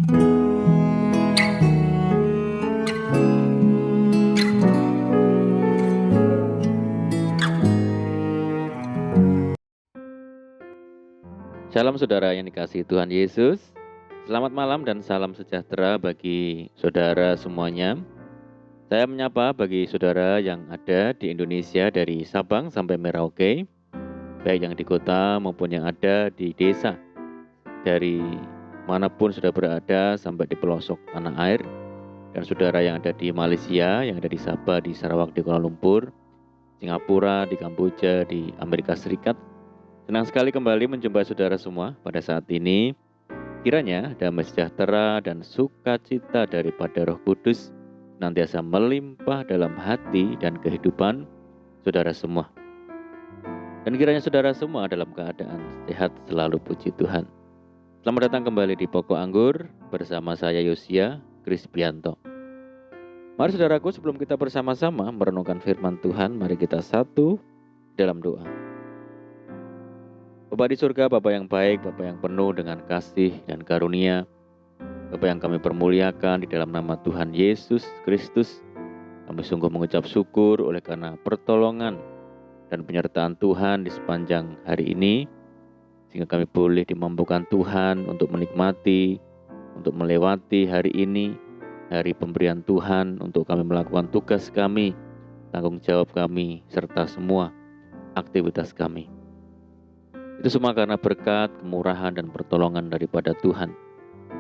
Shalom saudara yang dikasihi Tuhan Yesus. Selamat malam dan salam sejahtera bagi saudara semuanya. Saya menyapa bagi saudara yang ada di Indonesia dari Sabang sampai Merauke, baik yang di kota maupun yang ada di desa. Dari manapun sudah berada sampai di pelosok tanah air. Dan saudara yang ada di Malaysia, yang ada di Sabah, di Sarawak, di Kuala Lumpur, Singapura, di Kamboja, di Amerika Serikat. Senang sekali kembali menjumpai saudara semua pada saat ini. Kiranya damai sejahtera dan sukacita daripada Roh Kudus senantiasa melimpah dalam hati dan kehidupan saudara semua. Dan kiranya saudara semua dalam keadaan sehat selalu, puji Tuhan. Selamat datang kembali di Pokok Anggur bersama saya Yosia Krispianto. Mari saudaraku, sebelum kita bersama-sama merenungkan firman Tuhan, mari kita satu dalam doa. Bapa di surga, Bapa yang baik, Bapa yang penuh dengan kasih dan karunia, Bapa yang kami permuliakan di dalam nama Tuhan Yesus Kristus, kami sungguh mengucap syukur oleh karena pertolongan dan penyertaan Tuhan di sepanjang hari ini, sehingga kami boleh dimampukan Tuhan untuk menikmati, untuk melewati hari ini, hari pemberian Tuhan untuk kami melakukan tugas kami, tanggung jawab kami, serta semua aktivitas kami. Itu semua karena berkat, kemurahan, dan pertolongan daripada Tuhan.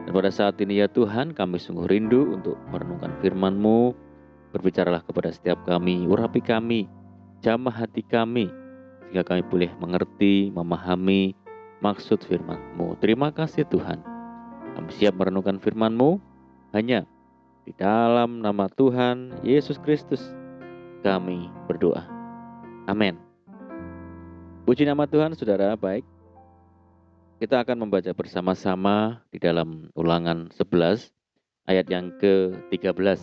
Dan pada saat ini ya Tuhan, kami sungguh rindu untuk merenungkan firman-Mu. Berbicaralah kepada setiap kami, urapi kami, jamah hati kami, sehingga kami boleh mengerti, memahami maksud firman-Mu. Terima kasih Tuhan. Kami siap merenungkan firman-Mu hanya di dalam nama Tuhan Yesus Kristus kami berdoa. Amin. Puji nama Tuhan, saudara. Baik, kita akan membaca bersama-sama di dalam Ulangan 11 ayat yang ke-13.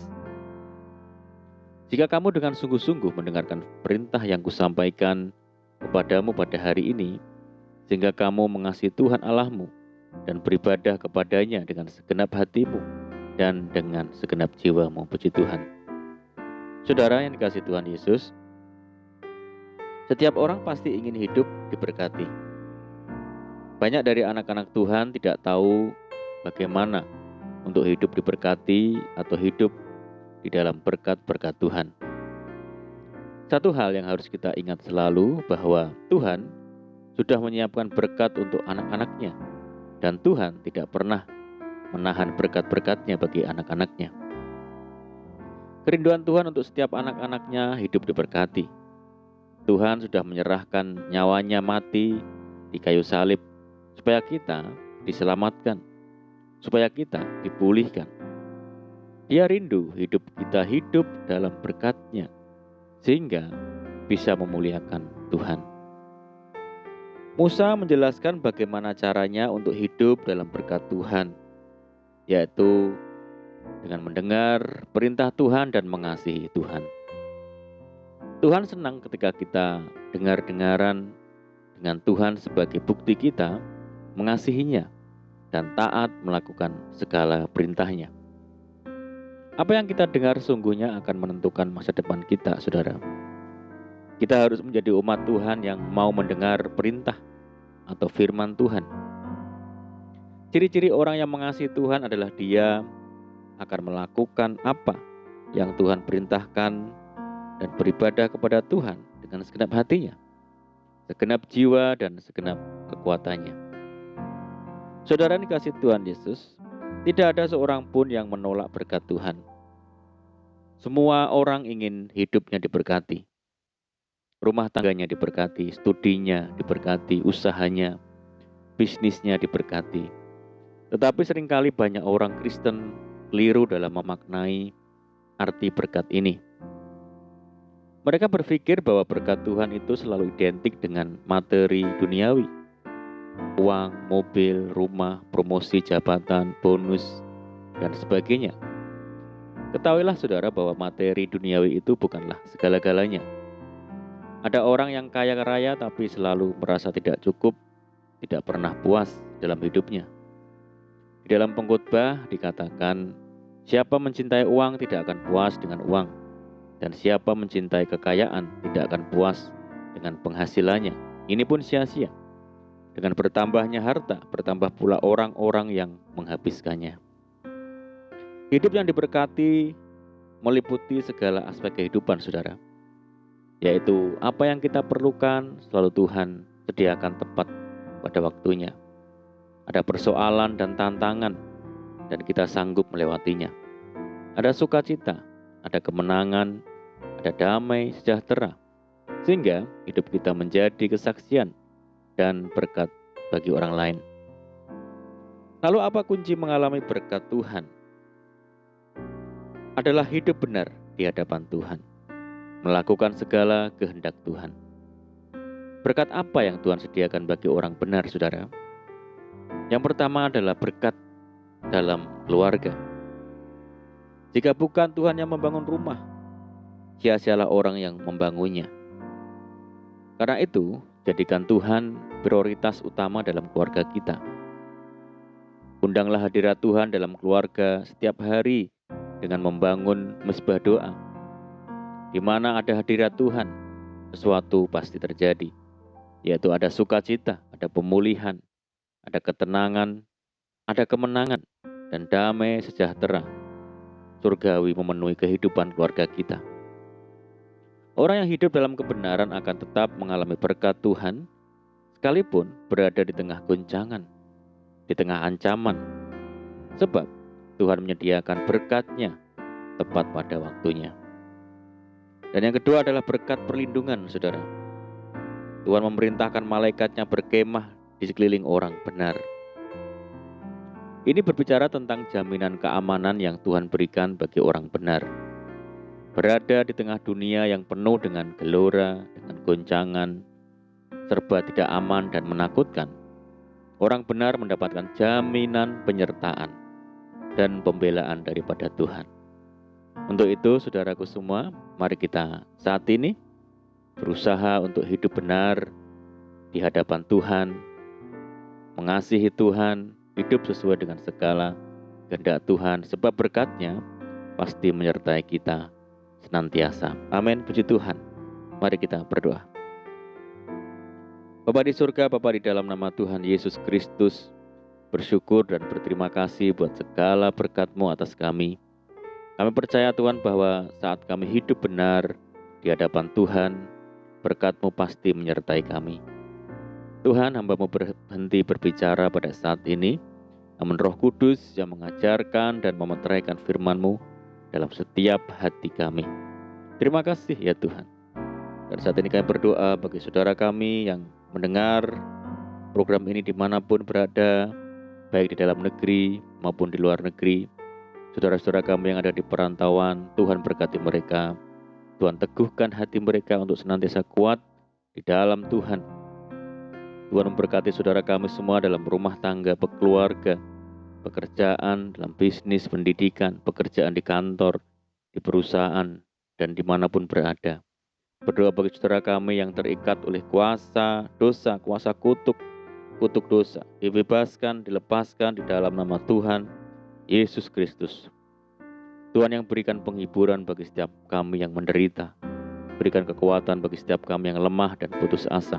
Jika kamu dengan sungguh-sungguh mendengarkan perintah yang kusampaikan kepadamu pada hari ini, sehingga kamu mengasihi Tuhan Allahmu dan beribadah kepadanya dengan segenap hatimu dan dengan segenap jiwamu. Puji Tuhan. Saudara yang dikasihi Tuhan Yesus, setiap orang pasti ingin hidup diberkati. Banyak dari anak-anak Tuhan tidak tahu bagaimana untuk hidup diberkati atau hidup di dalam berkat-berkat Tuhan. Satu hal yang harus kita ingat selalu bahwa Tuhan sudah menyiapkan berkat untuk anak-anaknya, dan Tuhan tidak pernah menahan berkat-berkatnya bagi anak-anaknya. Kerinduan Tuhan untuk setiap anak-anaknya hidup diberkati. Tuhan sudah menyerahkan nyawanya mati di kayu salib supaya kita diselamatkan, supaya kita dipulihkan. Dia rindu hidup kita hidup dalam berkat-Nya, sehingga bisa memuliakan Tuhan. Musa menjelaskan bagaimana caranya untuk hidup dalam berkat Tuhan, yaitu dengan mendengar perintah Tuhan dan mengasihi Tuhan. Tuhan senang ketika kita dengar-dengaran dengan Tuhan sebagai bukti kita mengasihinya dan taat melakukan segala perintahnya. Apa yang kita dengar sungguhnya akan menentukan masa depan kita, saudara. Kita harus menjadi umat Tuhan yang mau mendengar perintah atau firman Tuhan. Ciri-ciri orang yang mengasihi Tuhan adalah dia akan melakukan apa yang Tuhan perintahkan dan beribadah kepada Tuhan dengan segenap hatinya, segenap jiwa dan segenap kekuatannya. Saudara dikasihi Tuhan Yesus, tidak ada seorang pun yang menolak berkat Tuhan. Semua orang ingin hidupnya diberkati, rumah tangganya diberkati, studinya diberkati, usahanya, bisnisnya diberkati. Tetapi seringkali banyak orang Kristen keliru dalam memaknai arti berkat ini. Mereka berpikir bahwa berkat Tuhan itu selalu identik dengan materi duniawi. Uang, mobil, rumah, promosi jabatan, bonus, dan sebagainya. Ketahuilah saudara bahwa materi duniawi itu bukanlah segala-galanya. Ada orang yang kaya raya tapi selalu merasa tidak cukup, tidak pernah puas dalam hidupnya. Di Di dalam pengkhotbah dikatakan, siapa mencintai uang tidak akan puas dengan uang, dan siapa mencintai kekayaan tidak akan puas dengan penghasilannya. Ini pun sia-sia. Dengan bertambahnya harta, bertambah pula orang-orang yang menghabiskannya. Hidup yang diberkati meliputi segala aspek kehidupan, saudara. Yaitu apa yang kita perlukan selalu Tuhan sediakan tepat pada waktunya. Ada persoalan dan tantangan, dan kita sanggup melewatinya. Ada sukacita, ada kemenangan, ada damai sejahtera. Sehingga hidup kita menjadi kesaksian dan berkat bagi orang lain. Lalu apa kunci mengalami berkat Tuhan? Adalah hidup benar di hadapan Tuhan, melakukan segala kehendak Tuhan. Berkat apa yang Tuhan sediakan bagi orang benar, saudara? Yang pertama adalah berkat dalam keluarga. Jika bukan Tuhan yang membangun rumah, sia-sialah orang yang membangunnya. Karena itu, jadikan Tuhan prioritas utama dalam keluarga kita. Undanglah hadirat Tuhan dalam keluarga setiap hari dengan membangun mezbah doa. Di mana ada hadirat Tuhan, sesuatu pasti terjadi, yaitu ada sukacita, ada pemulihan, ada ketenangan, ada kemenangan, dan damai sejahtera surgawi memenuhi kehidupan keluarga kita. Orang yang hidup dalam kebenaran akan tetap mengalami berkat Tuhan, sekalipun berada di tengah goncangan, di tengah ancaman, sebab Tuhan menyediakan berkat-Nya tepat pada waktunya. Dan yang kedua adalah berkat perlindungan, saudara. Tuhan memerintahkan malaikat-Nya berkemah di sekeliling orang benar. Ini berbicara tentang jaminan keamanan yang Tuhan berikan bagi orang benar. Berada di tengah dunia yang penuh dengan gelora, dengan goncangan, serba tidak aman dan menakutkan, orang benar mendapatkan jaminan penyertaan dan pembelaan daripada Tuhan. Untuk itu, saudaraku semua, mari kita saat ini berusaha untuk hidup benar di hadapan Tuhan, mengasihi Tuhan, hidup sesuai dengan segala kehendak Tuhan, sebab berkat-Nya pasti menyertai kita senantiasa. Amin, puji Tuhan. Mari kita berdoa. Bapa di surga, Bapa di dalam nama Tuhan Yesus Kristus, bersyukur dan berterima kasih buat segala berkat-Mu atas kami. Kami percaya Tuhan bahwa saat kami hidup benar di hadapan Tuhan, berkat-Mu pasti menyertai kami. Tuhan, hamba-Mu berhenti berbicara pada saat ini, namun Roh Kudus yang mengajarkan dan memeteraikan firman-Mu dalam setiap hati kami. Terima kasih ya Tuhan. Dan saat ini kami berdoa bagi saudara kami yang mendengar program ini dimanapun berada, baik di dalam negeri maupun di luar negeri. Saudara-saudara kami yang ada di perantauan, Tuhan berkati mereka. Tuhan teguhkan hati mereka untuk senantiasa kuat di dalam Tuhan. Tuhan memberkati saudara kami semua dalam rumah tangga, keluarga, pekerjaan, dalam bisnis, pendidikan, pekerjaan di kantor, di perusahaan, dan dimanapun berada. Berdoa bagi saudara kami yang terikat oleh kuasa dosa, kuasa kutuk dosa, dibebaskan, dilepaskan di dalam nama Tuhan Yesus Kristus. Tuhan yang berikan penghiburan bagi setiap kami yang menderita, berikan kekuatan bagi setiap kami yang lemah dan putus asa.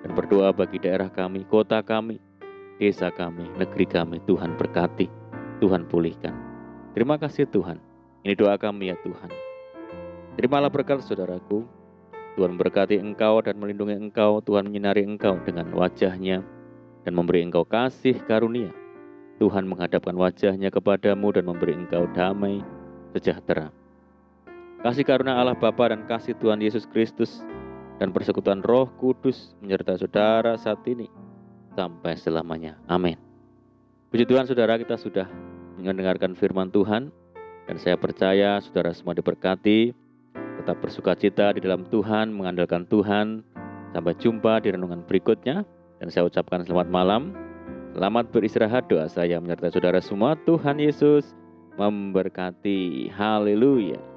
Dan berdoa bagi daerah kami, kota kami, desa kami, negeri kami, Tuhan berkati, Tuhan pulihkan. Terima kasih Tuhan. Ini doa kami ya Tuhan. Terimalah berkat saudaraku. Tuhan berkati engkau dan melindungi engkau. Tuhan menyinari engkau dengan wajah-Nya dan memberi engkau kasih karunia. Tuhan menghadapkan wajah-Nya kepadamu dan memberi engkau damai sejahtera. Kasih karunia Allah Bapa dan kasih Tuhan Yesus Kristus dan persekutuan Roh Kudus menyertai saudara saat ini sampai selamanya. Amin. Puji Tuhan, saudara, kita sudah mendengarkan firman Tuhan dan saya percaya saudara semua diberkati. Tetap bersukacita di dalam Tuhan, mengandalkan Tuhan. Sampai jumpa di renungan berikutnya dan saya ucapkan selamat malam. Selamat beristirahat, doa saya menyertai saudara semua. Tuhan Yesus memberkati. Haleluya.